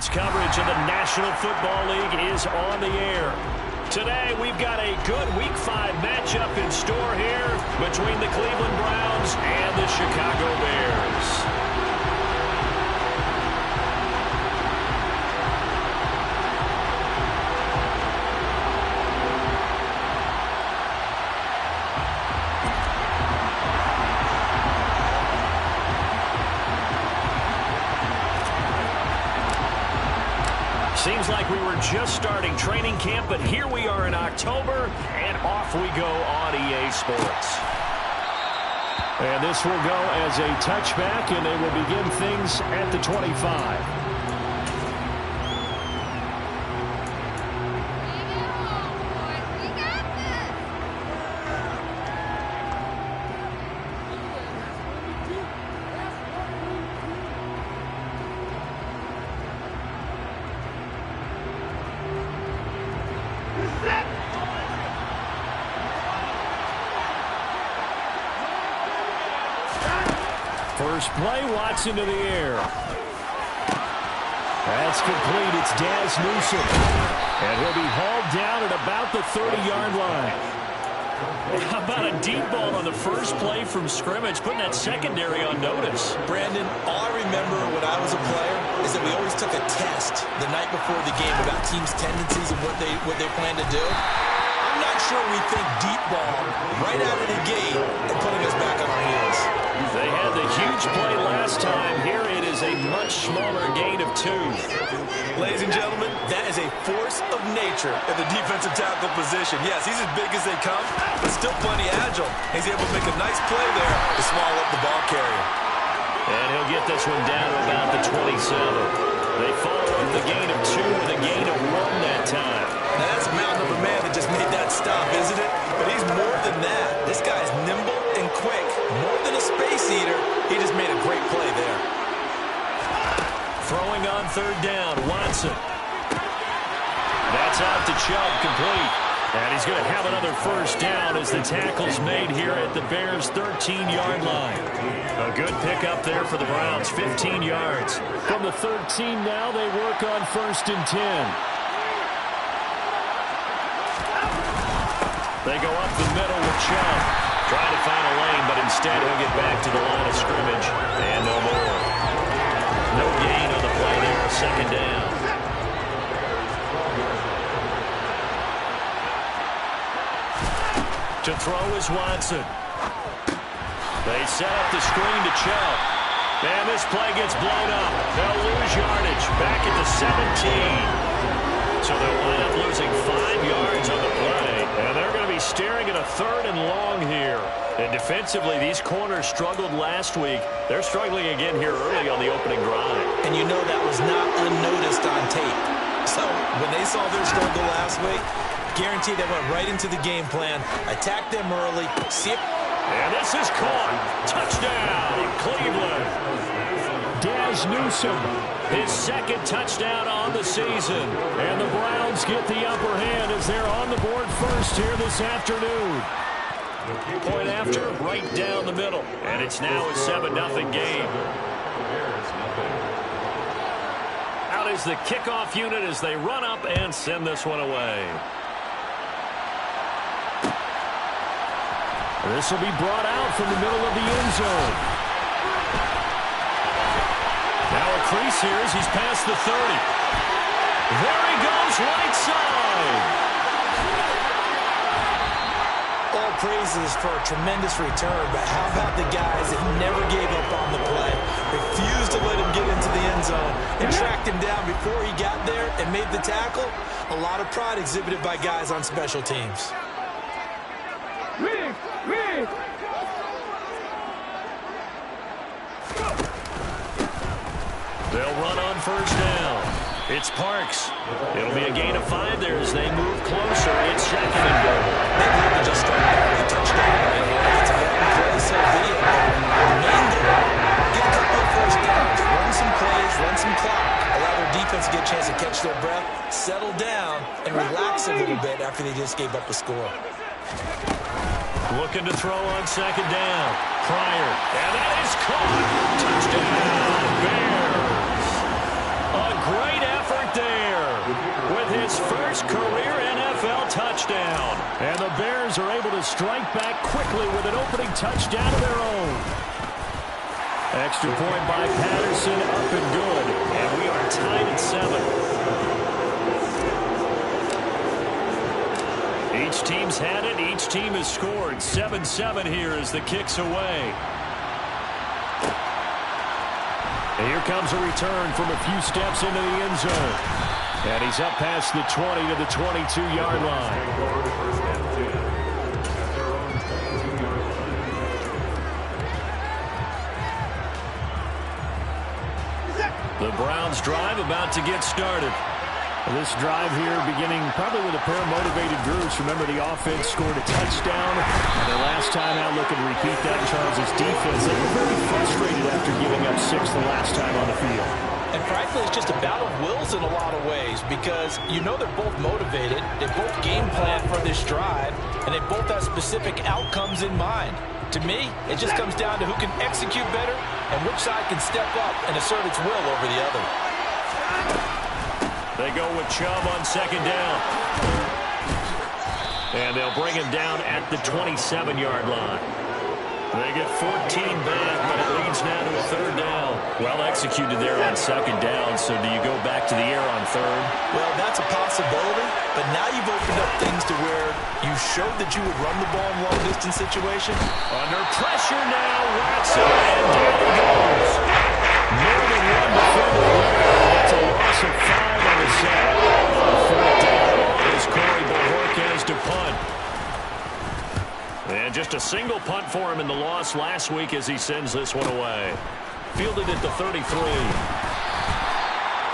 Sports coverage of the National Football League is on the air. Today, we've got a good Week 5 matchup in store here between the Cleveland Browns and the Chicago Bears. Seems like we were just starting training camp, but here we are in October, and off we go on EA Sports. And this will go as a touchback, and they will begin things at the 25. First play, Watson to the air. That's complete. It's Daz Newsome. And he'll be hauled down at about the 30-yard line. How about a deep ball on the first play from scrimmage, putting that secondary on notice? Brandon, all I remember when I was a player is that we always took a test the night before the game about teams' tendencies and what they plan to do. I'm not sure we think deep ball right out of the gate and putting us back on our heels. They had the huge play last time. Here it is a much smaller gain of 2. Ladies and gentlemen, that is a force of nature at the defensive tackle position. Yes, he's as big as they come, but still plenty agile. He's able to make a nice play there to swallow up the ball carrier. And he'll get this one down to about the 27. They follow up the gain of 2 with a gain of 1 that time. Now that's a mountain of a man that just made that stop, isn't it? But he's more than that. This guy's nimble and quick. More than a space eater, he just made a great play there. Throwing on third down, Watson. That's out to Chubb, complete. And he's going to have another first down as the tackle's made here at the Bears' 13-yard line. A good pickup there for the Browns, 15 yards. From the 13 now, they work on 1st and 10. They go up the middle with Chubb. Trying to find a lane, but instead he'll get back to the line of scrimmage. And no more. No gain on the play there, 2nd down. To throw is Watson. They set up the screen to Chubb. And this play gets blown up. They'll lose yardage back at the 17. So they'll wind up losing 5 yards on the play. And they're going to be staring at a 3rd and long here. And defensively, these corners struggled last week. They're struggling again here early on the opening drive. And you know that was not unnoticed on tape. So when they saw their struggle last week, guaranteed they went right into the game plan, attacked them early, see it. And this is caught. Touchdown, Cleveland. Daz Newsome, his 2nd touchdown on the season. And the Browns get the upper hand as they're on the board first here this afternoon. Point after, right down the middle. And it's now a 7-0 game. Out is the kickoff unit as they run up and send this one away. This will be brought out from the middle of the end zone. Now a crease here as he's past the 30. There he goes, right side. All praises for a tremendous return, but how about the guys that never gave up on the play, refused to let him get into the end zone, and tracked him down before he got there and made the tackle? A lot of pride exhibited by guys on special teams. They'll run on 1st down. It's Parks. It'll be a gain of 5 there as they move closer. It's 2nd and goal. Maybe they can just start a touchdown right here. It's a long play, so be it. Main goal, get a couple of first downs, run some plays, run some clock, allow their defense to get a chance to catch their breath, settle down, and relax a little bit after they just gave up a score. Looking to throw on 2nd down. Pryor. And that is caught. Touchdown, Bears. A great effort first career NFL touchdown. And the Bears are able to strike back quickly with an opening touchdown of their own. Extra point by Patterson, up and good. And we are tied at 7. Each team's had it. Each team has scored. 7-7 here as the kick's away. And here comes a return from a few steps into the end zone. And he's up past the 20 to the 22-yard line. The Browns drive about to get started. This drive here beginning probably with a pair of motivated groups. Remember, the offense scored a touchdown. And their last time out, looking to repeat that. Charles' defense, they were very frustrated after giving up 6 the last time on the field. And frankly, it's just a battle of wills in a lot of ways because you know they're both motivated. They both game plan for this drive, and they both have specific outcomes in mind. To me, it just comes down to who can execute better and which side can step up and assert its will over the other. They go with Chubb on second down. And they'll bring him down at the 27-yard line. They get 14 back, but it leads now to a third down. Well executed there on second down, so do you go back to the air on third? Well, that's a possibility, but now you've opened up things to where you showed that you would run the ball in long-distance situation. Under pressure now, Watson, and down he goes. More than one defender there. That's a loss of 5 on the set. Fourth down as Corey Bojorquez to punt. And just a single punt for him in the loss last week as he sends this one away. Fielded at the 33.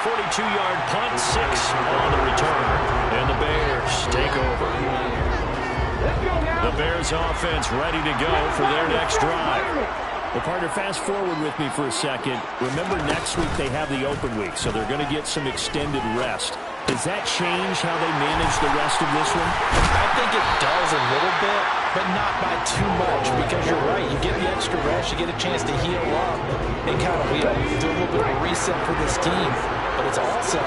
42-yard punt, 6 on the return. And the Bears take over. The Bears offense ready to go for their next drive. Well, partner, fast forward with me for a second. Remember, next week they have the open week, so they're going to get some extended rest. Does that change how they manage the rest of this one? I think it does a little bit, but not by too much, because you're right. You get the extra rest, you get a chance to heal up and kind of do a little bit of a reset for this team. But it's also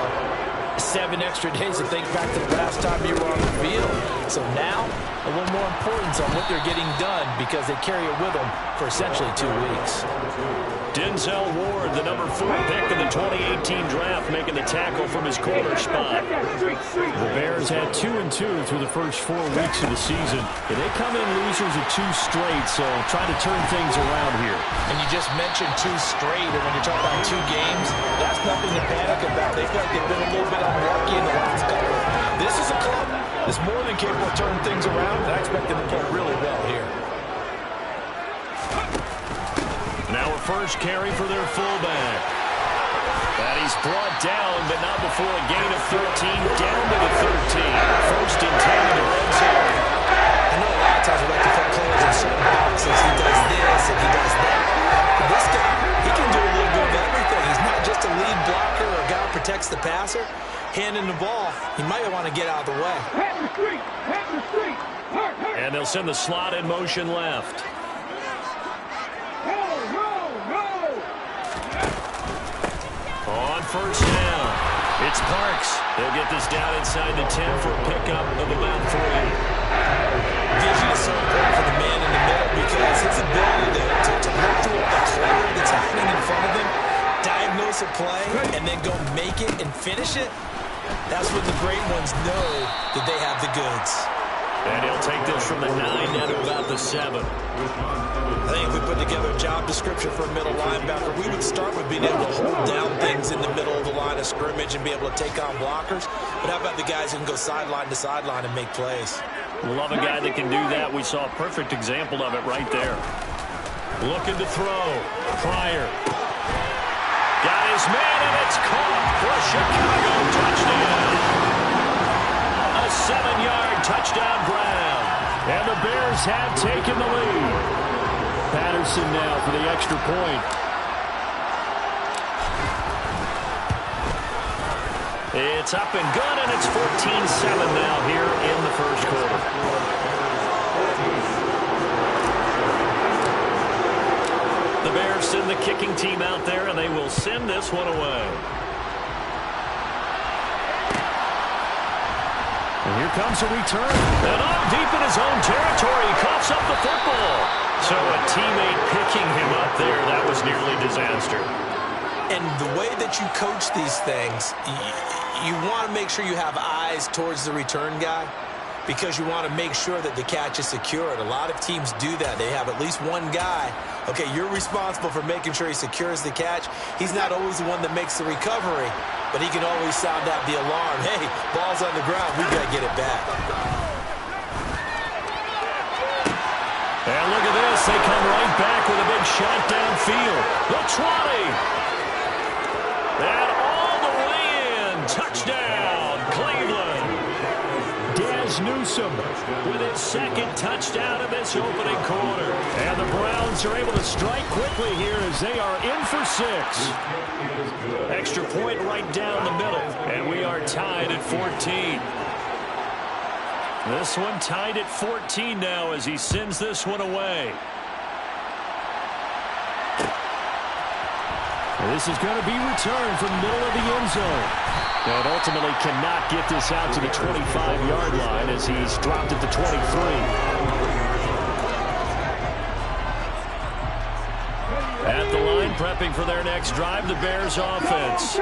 7 extra days to think back to the last time you were on the field. So now, a little more importance on what they're getting done because they carry it with them for essentially 2 weeks. Denzel Ward, the number 4 pick in the 2018 draft, making the tackle from his corner spot. The Bears had 2-2 through the first 4 weeks of the season. But they come in losers of 2 straight, so trying to turn things around here. And you just mentioned 2 straight, and when you're talking about 2 games, that's nothing to panic about. They feel like they've been a little bit unlucky in the last couple. This is a club that's more than capable of turning things around, and I expect them to play really well here. Now a first carry for their fullback. And he's brought down, but not before a gain of 13, down to the 13. First and 10 in the red zone. I know a lot of times we like to put players in certain boxes. He does this and he does that. But this guy, he can do a little bit of everything. He's not just a lead blocker or a guy who protects the passer. Handing the ball, he might want to get out of the way. And they'll send the slot in motion left. On first down, it's Parks. They'll get this down inside the 10 for a pickup of about 3. Vision is so important for the man in the middle because his ability to look through all the clutter that's happening in front of him, diagnose a play, and then go make it and finish it, that's when the great ones know that they have the goods. And he'll take this from the 9 down to about the 7. I think if we put together a job description for a middle linebacker, we would start with being able to hold down things in the middle of the line of scrimmage and be able to take on blockers. But how about the guys who can go sideline to sideline and make plays? We love a guy that can do that. We saw a perfect example of it right there. Looking to throw. Pryor. Got his man, and it's caught for a Chicago touchdown. A 7-yard touchdown grab. And the Bears have taken the lead. Patterson now for the extra point. It's up and good, and it's 14-7 now here in the first quarter. The Bears send the kicking team out there, and they will send this one away. And here comes a return. And up deep in his own territory, he coughs up the football. So a teammate picking him up there, that was nearly disaster. And the way that you coach these things, you want to make sure you have eyes towards the return guy because you want to make sure that the catch is secured. A lot of teams do that. They have at least one guy. Okay, you're responsible for making sure he secures the catch. He's not always the one that makes the recovery, but he can always sound out the alarm. Hey, ball's on the ground. We got to get it back. And look at this. They come right back with a big shot downfield. The 20. And all the way in. Touchdown, Cleveland. Daz Newsome with his second touchdown in this opening quarter. And the Browns are able to strike quickly here as they are in for 6. Extra point right down the middle. And we are tied at 14. This one tied at 14 now as he sends this one away. This is going to be returned from the middle of the end zone. And ultimately cannot get this out to the 25-yard line as he's dropped at the 23. At the line, prepping for their next drive, the Bears offense.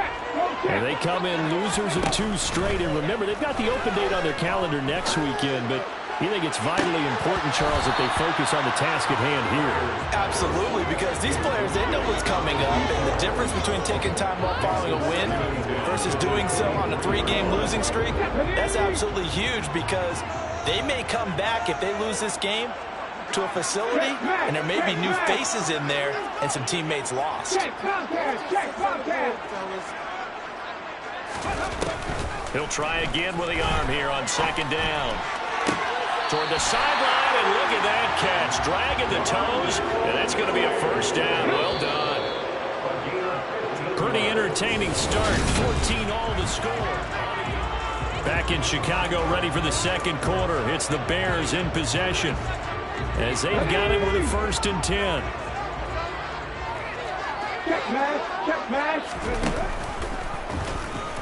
And they come in losers of 2 straight. And remember, they've got the open date on their calendar next weekend, but you think it's vitally important, Charles, that they focus on the task at hand here? Absolutely, because these players, they know what's coming up, and the difference between taking time off following a win versus doing so on a 3-game losing streak, that's absolutely huge because they may come back if they lose this game to a facility, and there may be new faces in there and some teammates lost. He'll try again with the arm here on second down. Toward the sideline, and look at that catch. Dragging the toes, and that's going to be a first down. Well done. Pretty entertaining start. 14 all to score. Back in Chicago, ready for the second quarter. It's the Bears in possession as they've got it with a 1st and 10. Check match.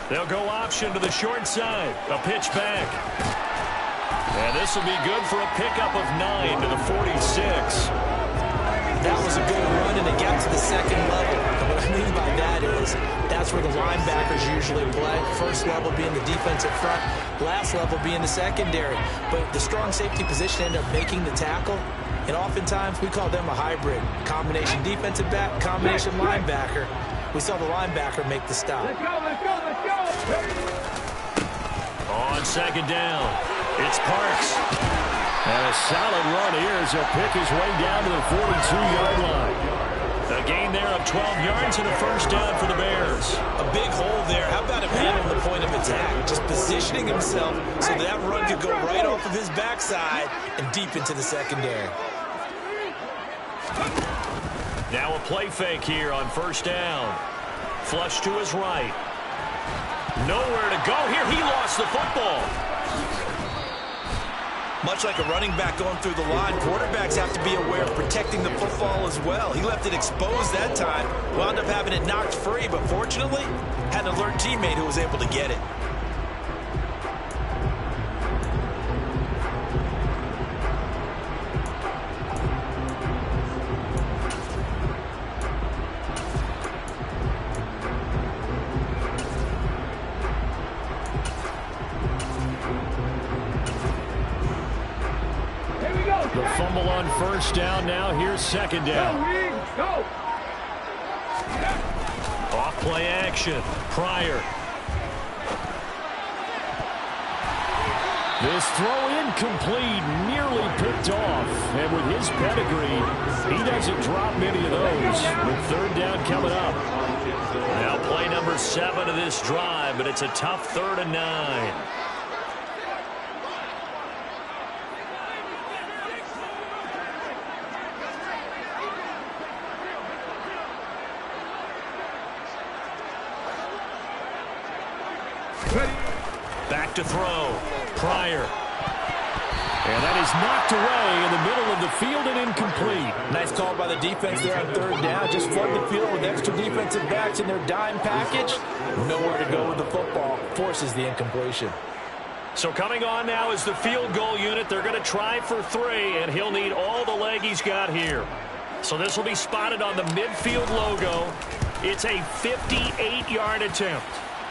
They'll go option to the short side. A pitch back. And this will be good for a pickup of 9 to the 46. That was a good run, and it got to the second level. And what I mean by that is that's where the linebackers usually play. First level being the defensive front, last level being the secondary. But the strong safety position ended up making the tackle, and oftentimes we call them a hybrid. Combination defensive back, combination linebacker. We saw the linebacker make the stop. Let's go. On second down, it's Parks. And a solid run here as he'll pick his way down to the 42-yard line. A gain there of 12 yards and a first down for the Bears. A big hole there. How about him handling the point of attack? Just positioning himself so that run could go right off of his backside and deep into the secondary. Now a play fake here on first down. Flush to his right. Nowhere to go here. He lost the football. Much like a running back going through the line, quarterbacks have to be aware of protecting the football as well. He left it exposed that time, wound up having it knocked free, but fortunately, had an alert teammate who was able to get it. The fumble on first down now. Here's second down. Go. Off play action. Pryor. This throw incomplete, nearly picked off. And with his pedigree, he doesn't drop many of those. With third down coming up. Now play number 7 of this drive, but it's a tough 3rd and 9. Back to throw. Pryor. And that is knocked away in the middle of the field and incomplete. Nice call by the defense there on third down. Just flood the field with extra defensive backs in their dime package. Nowhere to go with the football. Forces the incompletion. So coming on now is the field goal unit. They're going to try for 3, and he'll need all the leg he's got here. So this will be spotted on the midfield logo. It's a 58-yard attempt.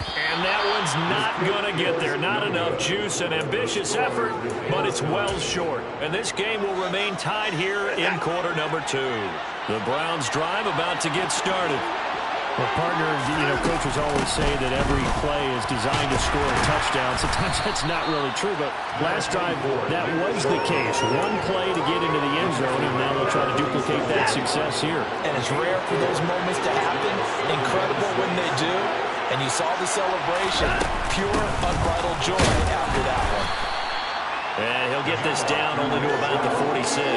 And that one's not going to get there. Not enough juice, an ambitious effort, but it's well short. And this game will remain tied here in quarter number 2. The Browns drive about to get started. Well, partner, coaches always say that every play is designed to score a touchdown. Sometimes that's not really true, but last drive, that was the case. One play to get into the end zone, and now they'll try to duplicate that success here. And it's rare for those moments to happen. Incredible when they do. And you saw the celebration. Pure, unbridled joy after that one. And he'll get this down only to about the 46.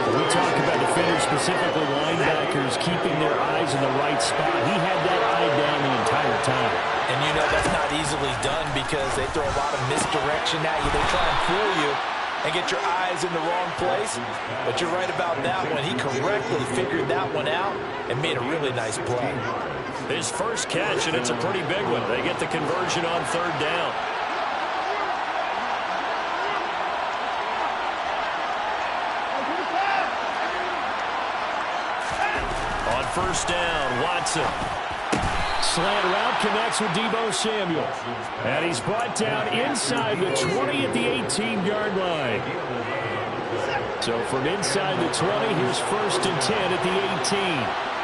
We talk about defenders, specifically linebackers, keeping their eyes in the right spot. He had that eye down the entire time. And you know that's not easily done because they throw a lot of misdirection at you. They try and fool you and get your eyes in the wrong place. But you're right about that one. He correctly figured that one out and made a really nice play. His first catch, and it's a pretty big one. They get the conversion on 3rd down. On 1st down, Watson. Slant route connects with Deebo Samuel. And he's brought down inside the 20 at the 18-yard line. So from inside the 20, here's 1st and 10 at the 18.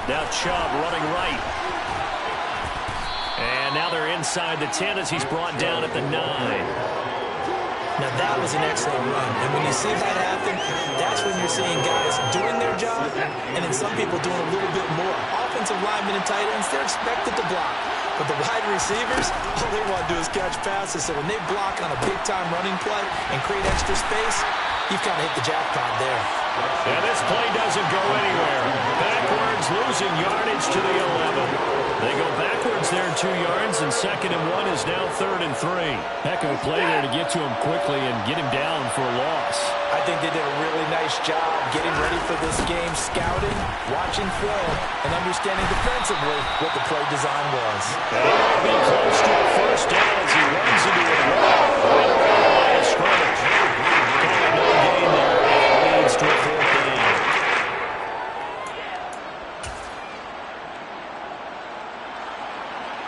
Now Chubb running right. And now they're inside the 10 as he's brought down at the 9. Now that was an excellent run. And when you see that happen, that's when you're seeing guys doing their job and then some people doing a little bit more. Offensive linemen and tight ends, they're expected to block. But the wide receivers, all they want to do is catch passes. So when they block on a big-time running play and create extra space, you've kind of hit the jackpot there. And this play doesn't go anywhere. Backwards, losing yardage to the 11. They go backwards there 2 yards, and 2nd and 1 is now 3rd and 3. Heck of a play there to get to him quickly and get him down for a loss. I think they did a really nice job getting ready for this game, scouting, watching film, and understanding defensively what the play design was. And he might be close to a 1st down as he runs into a wall right around the line of scrimmage. No gain there. To a 4th down.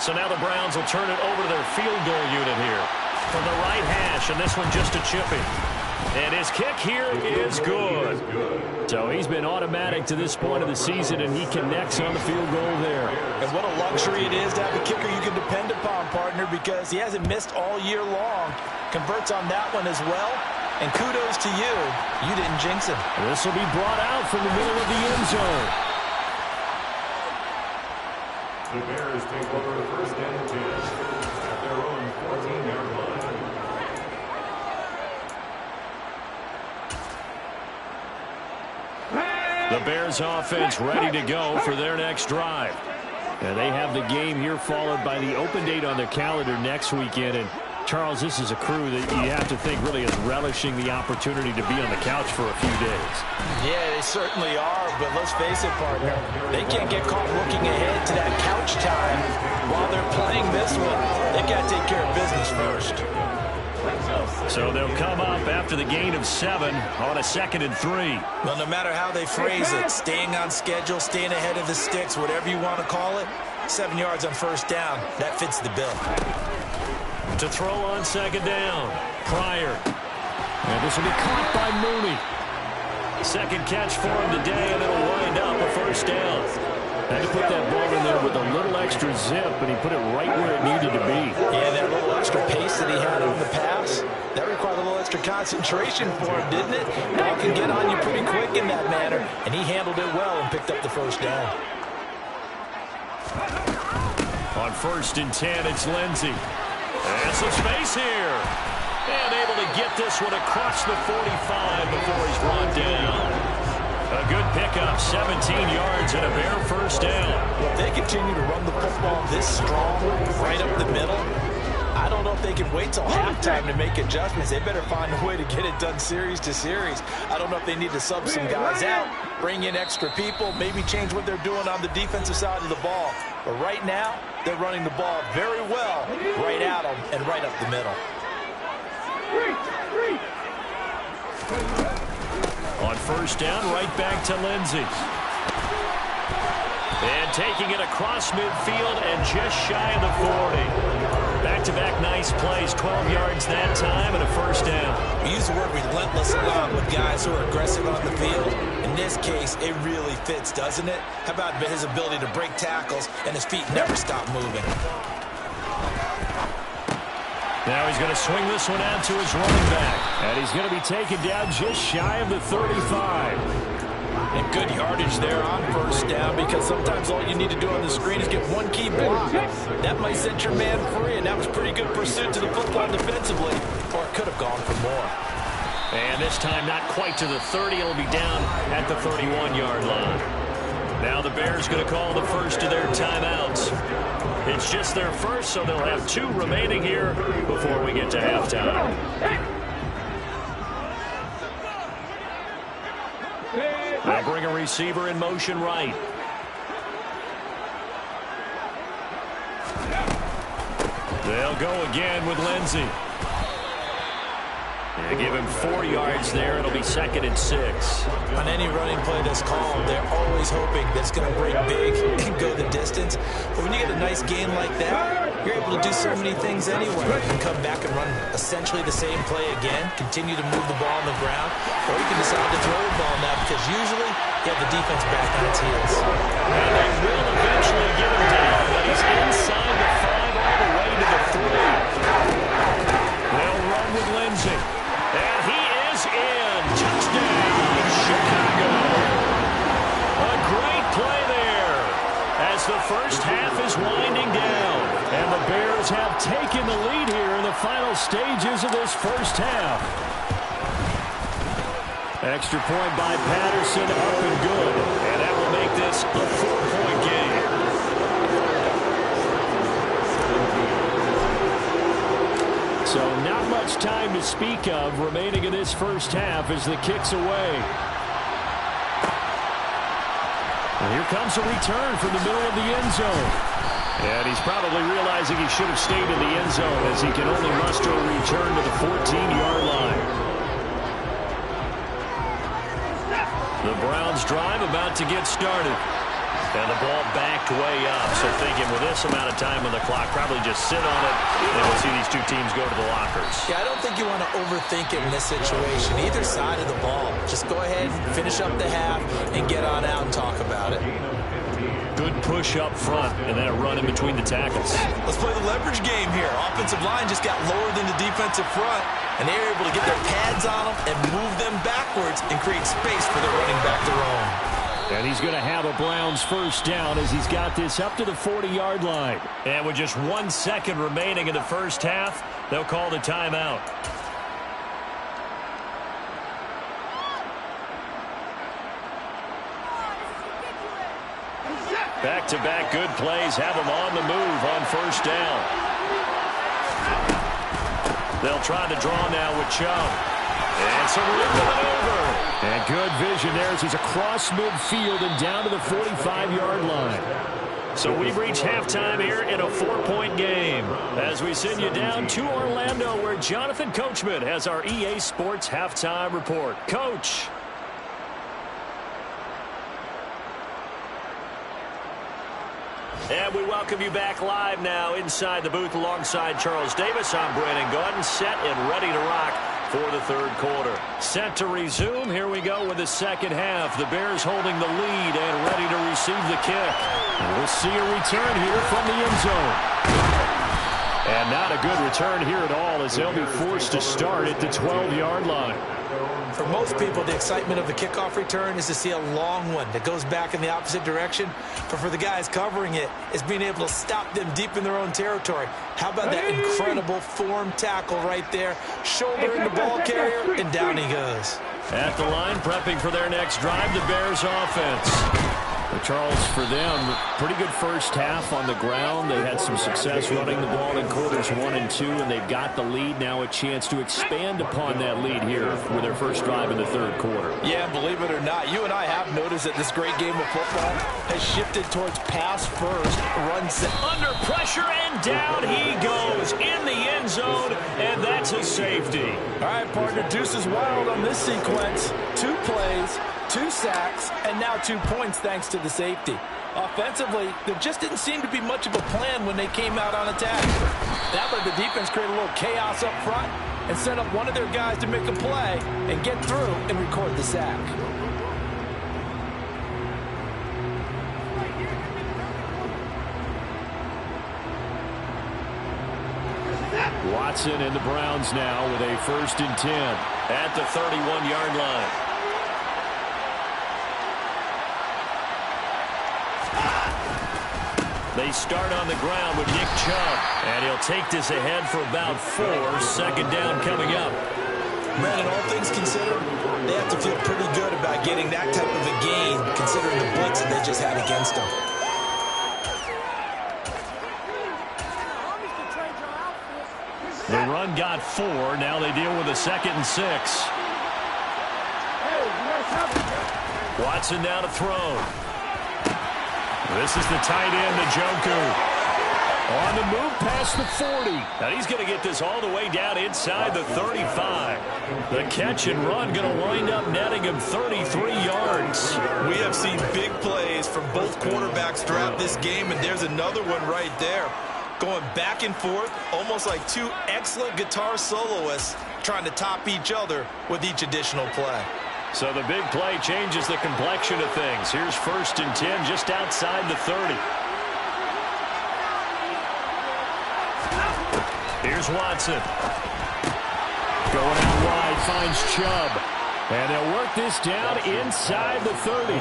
So now the Browns will turn it over to their field goal unit here. From the right hash, and this one just a chipping. And his kick here is good. So he's been automatic to this point of the season, and he connects on the field goal there. And what a luxury it is to have a kicker you can depend upon, partner, because he hasn't missed all year long. Converts on that one as well. And kudos to you. You didn't jinx him. This will be brought out from the middle of the end zone. The Bears take over 1st and 10 at their own 14-yard line. The Bears offense ready to go for their next drive. And they have the game here followed by the open date on their calendar next weekend. And Charles, this is a crew that you have to think really is relishing the opportunity to be on the couch for a few days. Yeah, they certainly are, but let's face it, partner. They can't get caught looking ahead to that couch time while they're playing this one. They got to take care of business first. So they'll come up after the gain of 7 on a 2nd and 3. Well, no matter how they phrase it, staying on schedule, staying ahead of the sticks, whatever you want to call it, 7 yards on 1st down, that fits the bill. To throw on 2nd down, Pryor. And this will be caught by Mooney. 2nd catch for him today, and it'll wind up a 1st down. Had to put that ball in there with a little extra zip, and he put it right where it needed to be. Yeah, that little extra pace that he had on the pass, that required a little extra concentration for him, didn't it? Ball can get on you pretty quick in that manner, and he handled it well and picked up the 1st down. On 1st and 10, it's Lindsey. And some space here. And able to get this one across the 45 before he's brought down. A good pickup, 17 yards and a Bear 1st down. If they continue to run the football this strong, right up the middle, I don't know if they can wait till halftime to make adjustments. They better find a way to get it done series to series. I don't know if they need to sub some guys out, bring in extra people, maybe change what they're doing on the defensive side of the ball. But right now, they're running the ball very well right at them and right up the middle. On first down, right back to Lindsey. And taking it across midfield and just shy of the 40. Back-to-back nice plays, 12 yards that time and a first down. We use the word relentless a lot with guys who are aggressive on the field. In this case, it really fits, doesn't it? How about his ability to break tackles and his feet never stop moving? Now he's going to swing this one out to his running back. And he's going to be taken down just shy of the 35. And good yardage there on first down, because sometimes all you need to do on the screen is get one key block. That might set your man free, and that was pretty good pursuit to the football defensively, or it could have gone for more. And this time not quite to the 30. It'll be down at the 31-yard line. Now the Bears going to call the first of their timeouts. It's just their first, so they'll have 2 remaining here before we get to halftime. They'll bring a receiver in motion right. They'll go again with Lindsey. They give him 4 yards there. It'll be 2nd and 6. On any running play that's called, they're always hoping that it's going to break big and go the distance. But when you get a nice game like that, you're able to do so many things anyway. You can come back and run essentially the same play again, continue to move the ball on the ground, or you can decide to throw the ball now because usually you have the defense back on its heels. And they will eventually get him down, but he's inside the 5 all the way to the 3. They'll run with Lindsey. And he is in. Touchdown, Chicago. A great play there as the first half is winding down. And the Bears have taken the lead here in the final stages of this first half. Extra point by Patterson, up and good. And that will make this a 4-point game. So not much time to speak of remaining in this first half as the kick's away. And here comes a return from the middle of the end zone. And he's probably realizing he should have stayed in the end zone as he can only muster a return to the 14-yard line. The Browns drive about to get started. And the ball backed way up. So thinking with this amount of time on the clock, probably just sit on it, and we'll see these 2 teams go to the lockers. Yeah, I don't think you want to overthink it in this situation. Either side of the ball. Just go ahead, finish up the half, and get on out and talk about it. Good push up front, and then a run in between the tackles. Let's play the leverage game here. Offensive line just got lower than the defensive front, and they were able to get their pads on them and move them backwards and create space for their running back to roam. And he's going to have a Browns first down as he's got this up to the 40-yard line. And with just 1 second remaining in the first half, they'll call the timeout. Back-to-back good plays have them on the move on first down. They'll try to draw now with Chubb. And some room to maneuver. And good vision there as he's across midfield and down to the 45-yard line. So we've reached halftime here in a 4-point game as we send you down to Orlando where Jonathan Coachman has our EA Sports Halftime Report. Coach. And we welcome you back live now inside the booth alongside Charles Davis. I'm Brandon Gaudin, set and ready to rock for the third quarter. Set to resume. Here we go with the second half. The Bears holding the lead and ready to receive the kick. And we'll see a return here from the end zone. And not a good return here at all as they'll be forced to start at the 12-yard line. For most people, the excitement of the kickoff return is to see a long one that goes back in the opposite direction. But for the guys covering it, it's being able to stop them deep in their own territory. How about that incredible form tackle right there? Shouldering the ball carrier, and down he goes. At the line, prepping for their next drive, the Bears offense. Well, Charles, for them, pretty good first half on the ground. They had some success running the ball in quarters 1 and 2, and they've got the lead now, a chance to expand upon that lead here with their first drive in the third quarter. Yeah, and believe it or not, you and I have noticed that this great game of football has shifted towards pass first, run set. Under pressure, and down he goes in the end zone, and that's a safety. All right, partner, deuce is wild on this sequence. 2 plays, 2 sacks, and now 2 points thanks to the safety. Offensively, there just didn't seem to be much of a plan when they came out on attack. That let the defense create a little chaos up front and set up one of their guys to make a play and get through and record the sack. Watson and the Browns now with a 1st and 10 at the 31-yard line. They start on the ground with Nick Chubb, and he'll take this ahead for about 4. 2nd down coming up. Brandon, all things considered, they have to feel pretty good about getting that type of a gain, considering the blitz that they just had against them. The run got 4. Now they deal with a 2nd and 6. Watson now to throw. This is the tight end, Njoku. On the move past the 40. And he's going to get this all the way down inside the 35. The catch and run going to wind up netting him 33 yards. We have seen big plays from both quarterbacks throughout this game, and there's another one right there. Going back and forth, almost like 2 excellent guitar soloists trying to top each other with each additional play. So the big play changes the complexion of things. Here's 1st and 10 just outside the 30. Here's Watson. Going out wide, finds Chubb. And they'll work this down inside the 30.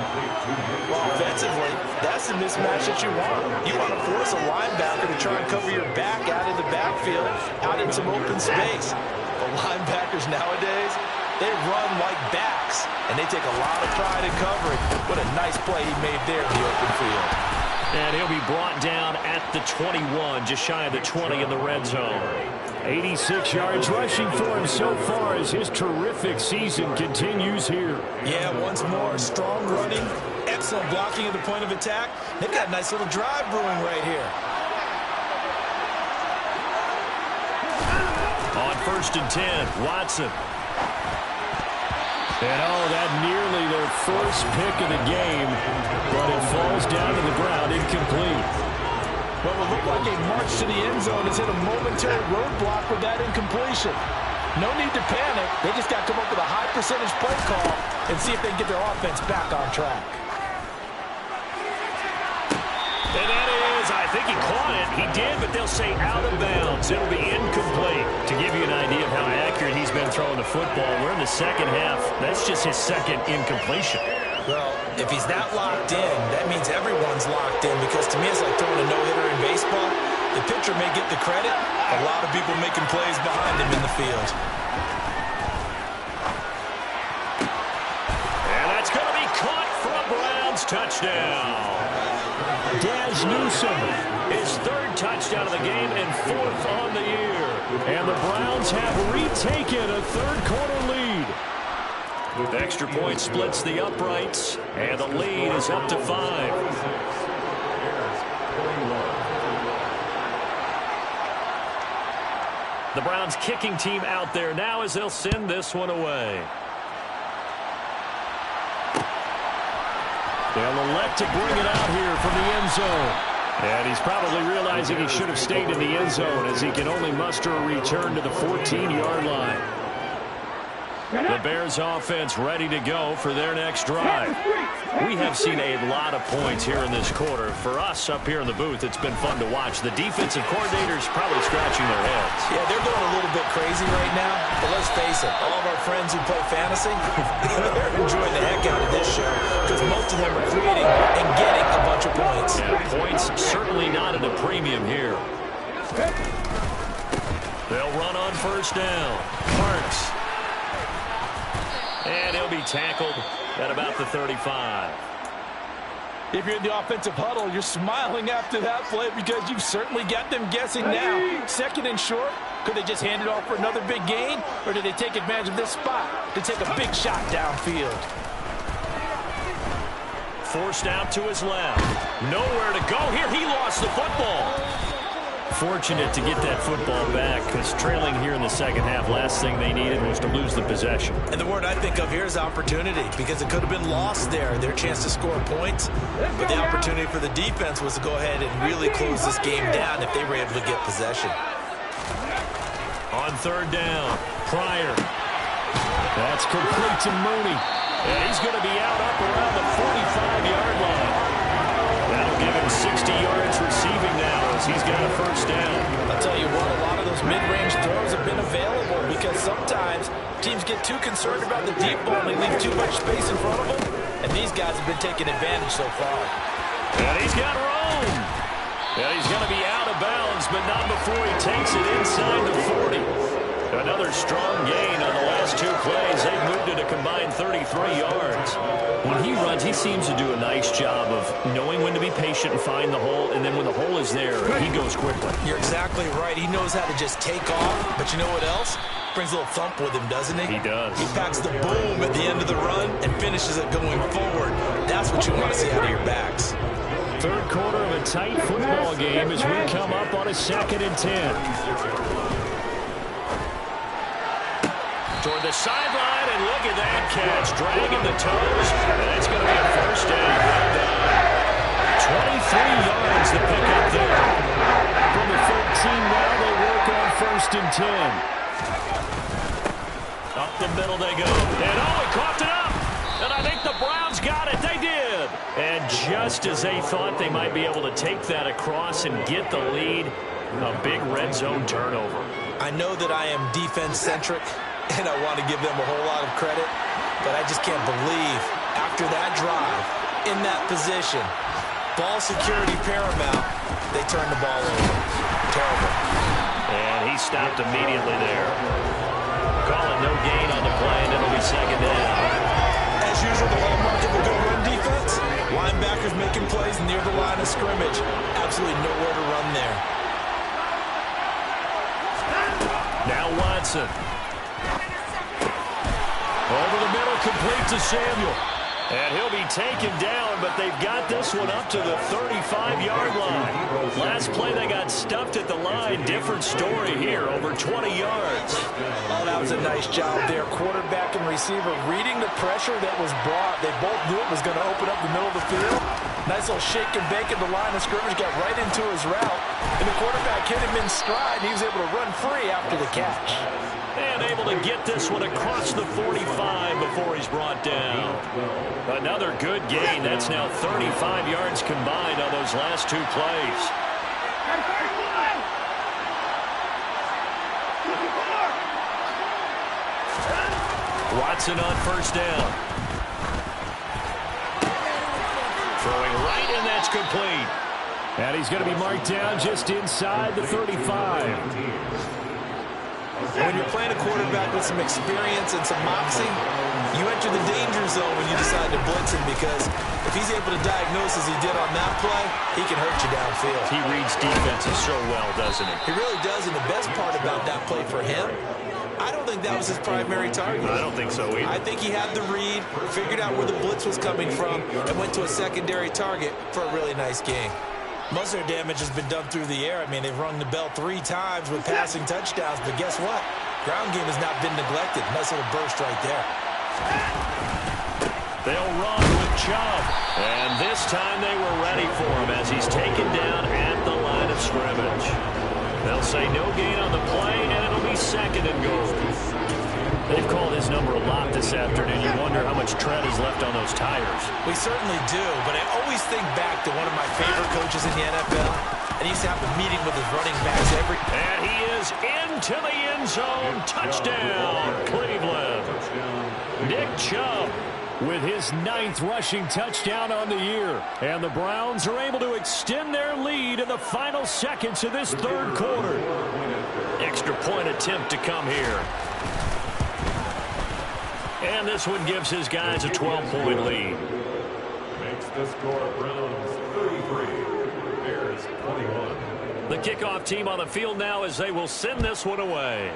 Well, offensively, that's the mismatch that you want. You want to force a linebacker to try and cover your back out of the backfield, out in some open space. The linebackers nowadays, they run like backs, and they take a lot of pride in covering. What a nice play he made there in the open field. And he'll be brought down at the 21, just shy of the 20 in the red zone. 86 yards rushing for him so far as his terrific season continues here. Yeah, once more, strong running, excellent blocking at the point of attack. They've got a nice little drive brewing right here. On 1st and 10, Watson. And that nearly their first pick of the game, but it falls down to the ground incomplete. What will look like a march to the end zone has hit a momentary roadblock with that incompletion. No need to panic. They just got to come up with a high percentage play call and see if they can get their offense back on track. And that is, I think he caught it. He did, but they'll say out of bounds. It'll be incomplete. To give you an idea of how accurate he's been throwing the football, we're in the 2nd half. That's just his 2nd incompletion. Well, if he's that locked in, that means everyone's locked in, because to me it's like throwing a no-hitter in baseball. The pitcher may get the credit, a lot of people making plays behind him in the field. And that's going to be caught for a Browns touchdown. Daz Newsome, his 3rd touchdown of the game and 4th on the year. And the Browns have retaken a 3rd quarter lead. The extra point splits the uprights, and the lead is up to 5. The Browns kicking team out there now as they'll send this one away. They'll elect to bring it out here from the end zone. And he's probably realizing he should have stayed in the end zone as he can only muster a return to the 14-yard line. The Bears offense ready to go for their next drive. We have seen a lot of points here in this quarter. For us up here in the booth, it's been fun to watch. The defensive coordinators probably scratching their heads. Yeah, they're going a little bit crazy right now. But let's face it, all of our friends who play fantasy, they're enjoying the heck out of this show because most of them are creating and getting a bunch of points. Yeah, points certainly not at a premium here. They'll run on 1st down. Parks. And he'll be tackled at about the 35. If you're in the offensive huddle, you're smiling after that play because you've certainly got them guessing now. Second and short, could they just hand it off for another big gain? Or did they take advantage of this spot to take a big shot downfield? Forced out to his left. Nowhere to go here. He lost the football. Fortunate to get that football back because trailing here in the second half, last thing they needed was to lose the possession. And the word I think of here is opportunity because it could have been lost there, their chance to score points. But the opportunity for the defense was to go ahead and really close this game down if they were able to get possession. On third down, Pryor. That's complete to Mooney. And he's going to be out up around the 45-yard line. That'll give him 60 yards receiving now as he's got a first down. I'll tell you what, a lot of those mid-range throws have been available because sometimes teams get too concerned about the deep ball and they leave too much space in front of them. And these guys have been taking advantage so far. And he's got room. And he's going to be out of bounds, but not before he takes it inside the 40. Another strong gain on the last two plays. They've moved it a combined 33 yards. When he runs, he seems to do a nice job of knowing when to be patient and find the hole, and then when the hole is there, he goes quickly. You're exactly right. He knows how to just take off, but you know what else? Brings a little thump with him, doesn't he? He does. He packs the boom at the end of the run and finishes it going forward. That's what you want to see out of your backs. Third quarter of a tight football game as we come up on a 2nd and 10. Toward the sideline, and look at that catch. Dragging the toes, and it's going to be a first down. 23 yards to pick up there. From the 13 now, they work on 1st and 10. Up the middle they go. And he coughed it up. And I think the Browns got it. They did. And just as they thought they might be able to take that across and get the lead, a big red zone turnover. I know that I am defense-centric, and I want to give them a whole lot of credit, but I just can't believe after that drive, in that position, ball security paramount, they turned the ball over. Terrible. And he stopped immediately there. Calling no gain on the play, and it'll be second down. As usual, the hallmark of a good run defense, linebackers making plays near the line of scrimmage. Absolutely nowhere to run there. Now Watson. Over the middle, complete to Samuel. And he'll be taken down, but they've got this one up to the 35-yard line. Last play, they got stuffed at the line. Different story here, over 20 yards. Oh, that was a nice job there. Quarterback and receiver reading the pressure that was brought. They both knew it was going to open up the middle of the field. Nice little shake and bake at the line of scrimmage, got right into his route. And the quarterback hit him in stride, and he was able to run free after the catch. And able to get this one across the 45 before he's brought down. Another good gain. That's now 35 yards combined on those last two plays. Watson on first down. Throwing right, and that's complete. And he's going to be marked down just inside the 35. When you're playing a quarterback with some experience and some moxie, you enter the danger zone when you decide to blitz him because if he's able to diagnose as he did on that play, he can hurt you downfield. He reads defenses so well, doesn't he? He really does, and the best part about that play for him, I don't think that was his primary target. I don't think so either. I think he had the read, figured out where the blitz was coming from, and went to a secondary target for a really nice game. Most of their damage has been done through the air. I mean, they've rung the bell 3 times with passing touchdowns, but guess what? Ground game has not been neglected. Nice little burst right there. They'll run with Chubb. And this time they were ready for him as he's taken down at the line of scrimmage. They'll say no gain on the play, and it'll be second and goal. They've called his number a lot this afternoon. You wonder how much tread is left on those tires. We certainly do, but I always think back to one of my favorite coaches in the NFL, and he used to have a meeting with his running backs every... And he is into the end zone. Touchdown, Cleveland. Nick Chubb with his 9th rushing touchdown on the year. And the Browns are able to extend their lead in the final seconds of this third quarter. Extra point attempt to come here. And this one gives his guys a 12-point lead. The score, Browns 33, Bears 21. The kickoff team on the field now as they will send this one away.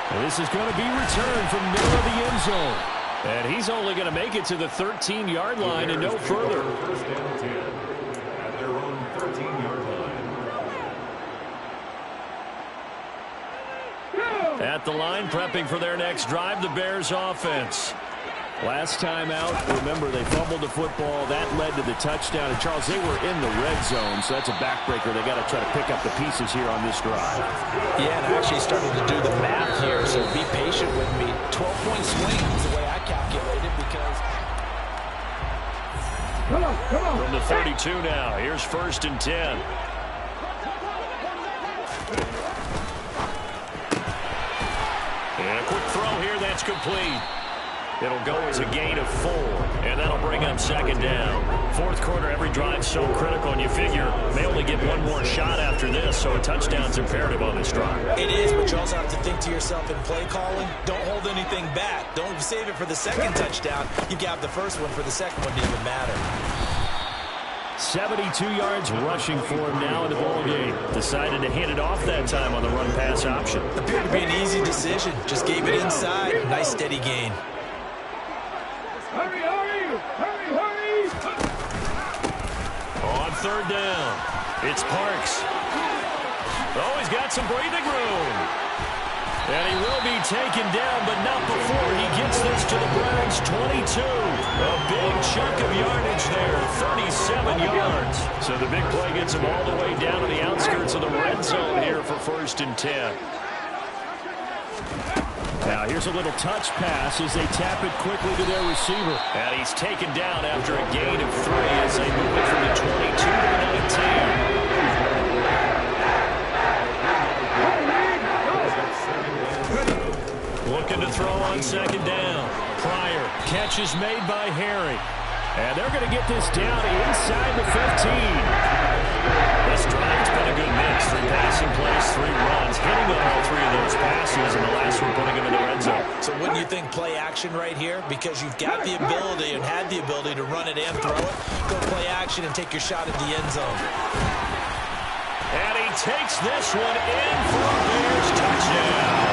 And this is going to be returned from middle of the end zone. And he's only going to make it to the 13-yard line and no further. First and 10 at their own 13-yard line. At the line, prepping for their next drive, the Bears offense. Last time out, remember, they fumbled the football. That led to the touchdown. And, Charles, they were in the red zone, so that's a backbreaker. They got to try to pick up the pieces here on this drive. Yeah, and I actually started to do the math here, so be patient with me. 12-point swing is the way I calculate it because... Come on. From the 32 now, here's 1st and 10. And a quick throw here, that's complete. It'll go as a gain of 4, and that'll bring up 2nd down. Fourth quarter, every drive so critical, and you figure they only get one more shot after this, so a touchdown's imperative on this drive. It is, but you also have to think to yourself in play calling, don't hold anything back. Don't save it for the second touchdown. You got the first one for the second one to even matter. 72 yards rushing for him now in the ball game. Decided to hand it off that time on the run-pass option. Appeared to be an easy decision. Just gave it inside. Nice steady gain. Hurry! On 3rd down, it's Parks. Oh, he's got some breathing room. And he will be taken down, but not before he gets this to the Browns' 22. A big chunk of yardage there, 37 yards. So the big play gets him all the way down to the outskirts of the red zone here for 1st and 10. Now here's a little touch pass as they tap it quickly to their receiver. And he's taken down after a gain of 3 as they move it from the 22 to the 19. Looking to throw on 2nd down. Pryor, catch is made by Harry. And they're going to get this down inside the 15. This drive's been a good mix. 3 passing plays, 3 runs, hitting on all 3 of those passes, and the last one putting him in the red zone. So wouldn't you think play action right here? Because you've got the ability and had the ability to run it and throw it. Go play action and take your shot at the end zone. And he takes this one in for a Bears touchdown.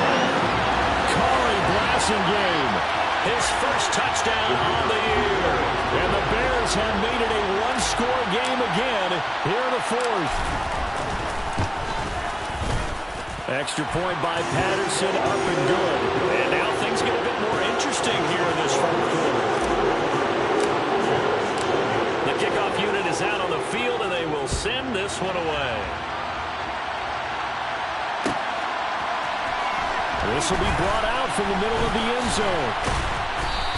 Corey Blasingame, his first touchdown on the year. And the Bears have made it a one-score game again here in the 4th. Extra point by Patterson, up and good. And now things get a bit more interesting here in this 4th quarter. The kickoff unit is out on the field, and they will send this one away. This will be brought out from the middle of the end zone.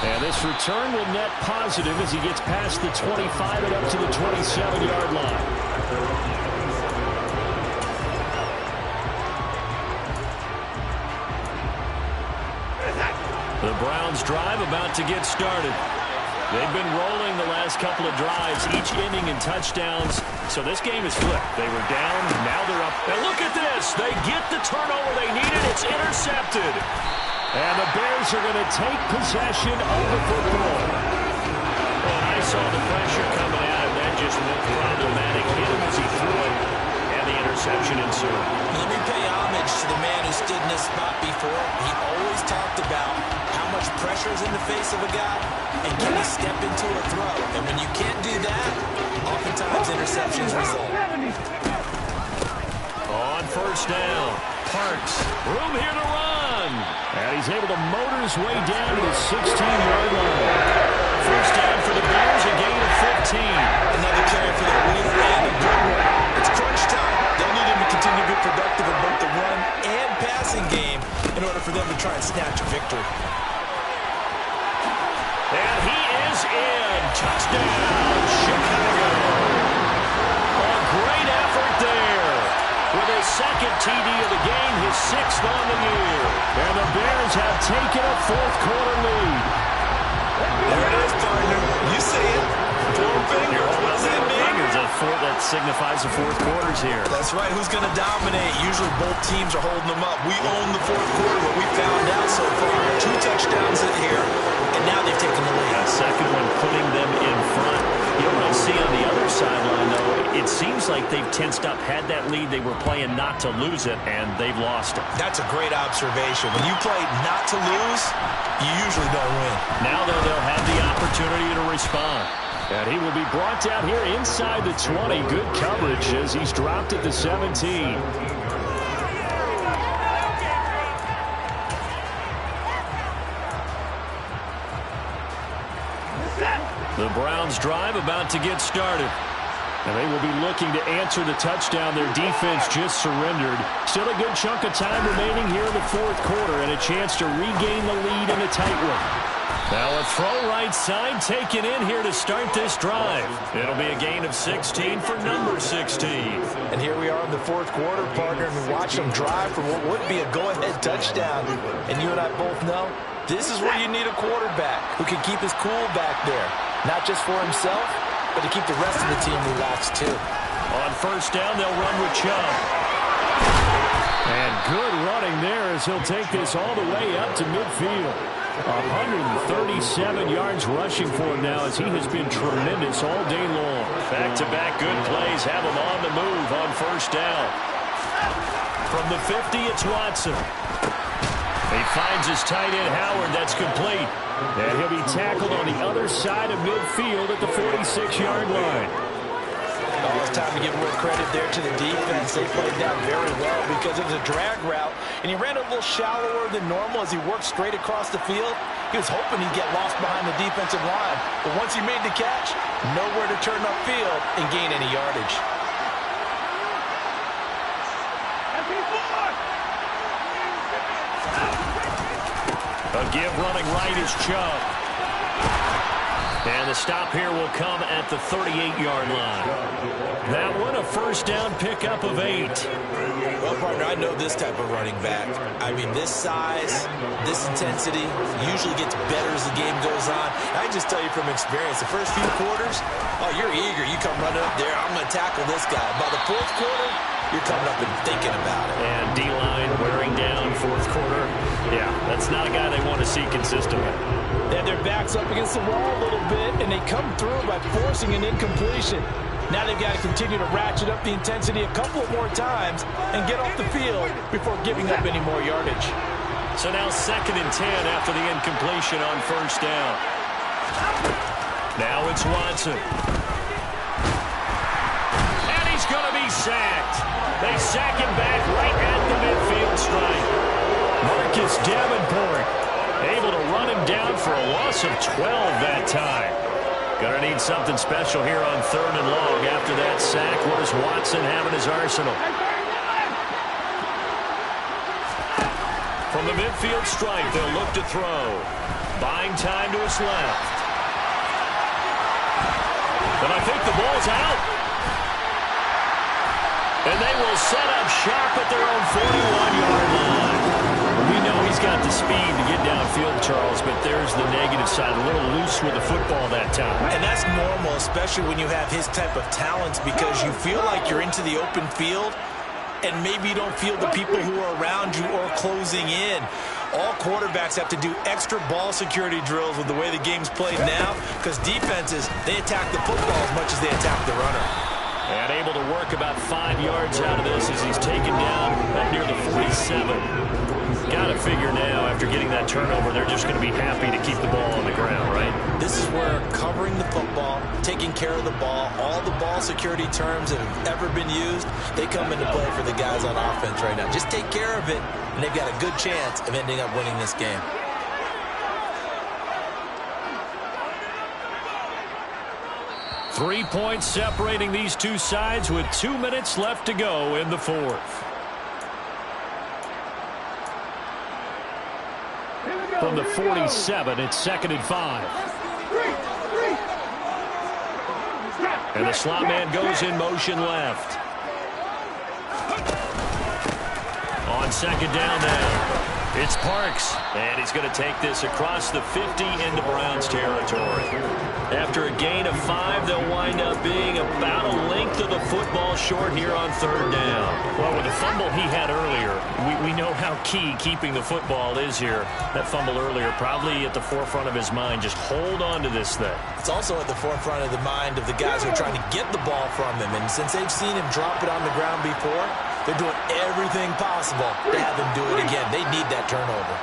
And this return will net positive as he gets past the 25 and up to the 27-yard line. The Browns drive about to get started. They've been rolling the last couple of drives, each ending in touchdowns. So this game is flipped. They were down, now they're up. And look at this. They get the turnover they needed. It's intercepted. And the Bears are going to take possession of the football. And I saw the pressure coming at him. That just looked problematic. Hit him as he threw it. And the interception ensued. Let me pay homage to the man who stood in this spot before. He always talked about how much pressure is in the face of a guy and can he step into a throw. And when you can't do that, oftentimes interceptions result. On 1st down, Parks, room here to run. And he's able to motor his way down to the 16-yard line. 1st down for the Bears, a gain of 15. Another carry for the leader and a good one. It's crunch time. They'll need him to continue to be productive in both the run and passing game in order for them to try and snatch a victory. And he is in. Touchdown, Chicago. A great effort there. With his 2nd TD of the game, his 6th on the year. And the Bears have taken a 4th quarter lead. There it is, partner. You see it. 4 fingers. What does that mean? Fingers. That's signifies the fourth quarter's here. That's right. Who's going to dominate? Usually both teams are holding them up. We own the fourth quarter, but we found out so far. 2 touchdowns in here, and now they've taken the lead. A second one putting them in front. You know what I see on the other sideline, though? It seems like they've tensed up, had that lead. They were playing not to lose it, and they've lost it. That's a great observation. When you play not to lose, you usually don't win. Now, though, they'll have the opportunity to respond. And he will be brought down here inside the 20. Good coverage as he's dropped at the 17. The Browns drive about to get started. And they will be looking to answer the touchdown their defense just surrendered. Still a good chunk of time remaining here in the fourth quarter and a chance to regain the lead in a tight one. Now a throw right side taken in here to start this drive. It'll be a gain of 16 for number 16. And here we are in the fourth quarter, partner, and we watch them drive for what would be a go-ahead touchdown. And you and I both know this is where you need a quarterback who can keep his cool back there. Not just for himself, but to keep the rest of the team relaxed too. On first down, they'll run with Chubb. And good running there as he'll take this all the way up to midfield. 137 yards rushing for him now as he has been tremendous all day long. Back-to-back good plays have him on the move on first down. From the 50, it's Watson. He finds his tight end, Howard. That's complete. And he'll be tackled on the other side of midfield at the 46-yard line. Oh, it's time to give a little credit there to the defense. They played that very well because it was a drag route, and he ran a little shallower than normal as he worked straight across the field. He was hoping he'd get lost behind the defensive line, but once he made the catch, nowhere to turn upfield and gain any yardage. A give running right is Chubb. And the stop here will come at the 38-yard line. That one a first down pickup of 8. Well, partner, I know this type of running back. I mean, this size, this intensity usually gets better as the game goes on. I just tell you from experience, the first few quarters, oh, you're eager. You come running up there, I'm going to tackle this guy. By the fourth quarter, you're coming up and thinking about it. And D-line wearing down fourth quarter. Yeah, that's not a guy they want to see consistently. They have their backs up against the wall a little bit, and they come through by forcing an incompletion. Now they've got to continue to ratchet up the intensity a couple of more times and get off the field before giving up any more yardage. So now 2nd and 10 after the incompletion on first down. Now it's Watson. And he's going to be sacked. They sack him back right at the midfield stripe. Marcus Davenport able to run him down for a loss of 12 that time. Gonna need something special here on 3rd and long after that sack. What does Watson have in his arsenal? From the midfield stripe, they'll look to throw. Buying time to his left. And I think the ball's out. And they will set up shop at their own 41-yard line. We know he's got the speed to get downfield, Charles, but there's the negative side. A little loose with the football that time. And that's normal, especially when you have his type of talents, because you feel like you're into the open field, and maybe you don't feel the people who are around you or closing in. All quarterbacks have to do extra ball security drills with the way the game's played now, because defenses, they attack the football as much as they attack the runner. And able to work about 5 yards out of this as he's taken down up near the 47. Got to figure now, after getting that turnover, they're just going to be happy to keep the ball on the ground, right? This is where covering the football, taking care of the ball, all the ball security terms that have ever been used, they come into play for the guys on offense right now. Just take care of it, and they've got a good chance of ending up winning this game. Three points separating these two sides with 2 minutes left to go in the fourth. From the 47, it's 2nd and 5. And the slot man goes in motion left. On 2nd down now. It's Parks, and he's going to take this across the 50 into Browns territory. After a gain of 5, they'll wind up being about a length of the football short here on third down. Well, with the fumble he had earlier, we know how key keeping the football is here. That fumble earlier probably at the forefront of his mind. Just hold on to this thing. It's also at the forefront of the mind of the guys who are trying to get the ball from him. And since they've seen him drop it on the ground before, they're doing everything possible to have him do it again. They need that turnover.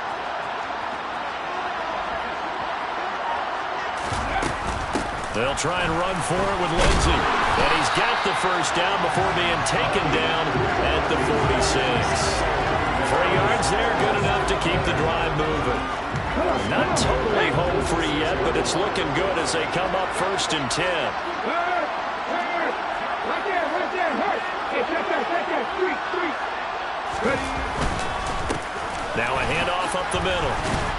They'll try and run for it with Lindsey. And he's got the first down before being taken down at the 46. 3 yards there, good enough to keep the drive moving. Not totally home free yet, but it's looking good as they come up 1st and 10. Right there, hurt. Hey, check that, street. Now a handoff up the middle.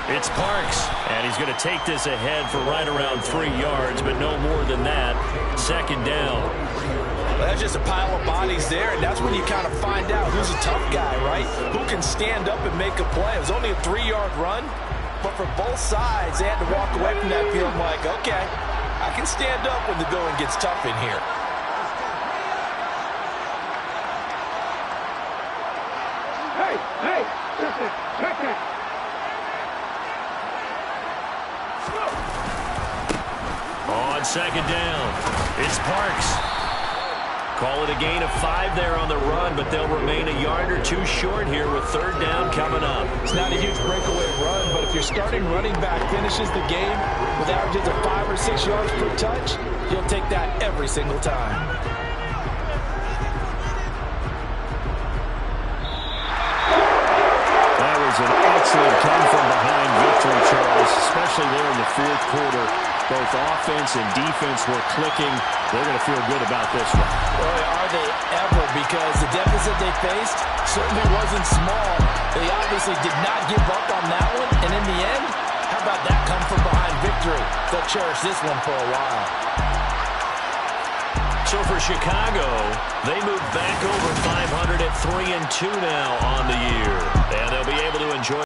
It's Parks, and he's going to take this ahead for right around 3 yards, but no more than that. 2nd down. Well, that's just a pile of bodies there, and that's when you kind of find out who's a tough guy, right? Who can stand up and make a play. It was only a 3-yard run, but for both sides, they had to walk away from that field like, okay, I can stand up when the going gets tough in here. Hey, check that. On 2nd down, it's Parks. Call it a gain of 5 there on the run, but they'll remain a yard or 2 short here with 3rd down coming up. It's not a huge breakaway run, but if your starting running back finishes the game with averages of 5 or 6 yards per touch, you'll take that every single time. That was an excellent come-from-behind victory, Charles, especially there in the 4th quarter. Both offense and defense were clicking. They're going to feel good about this one. Boy, are they ever, because the deficit they faced certainly wasn't small. They obviously did not give up on that one, and in the end, how about that come-from-behind victory? They'll cherish this one for a while. So for Chicago, they move back over 500 at 3-2 now on the year. And they'll be able to enjoy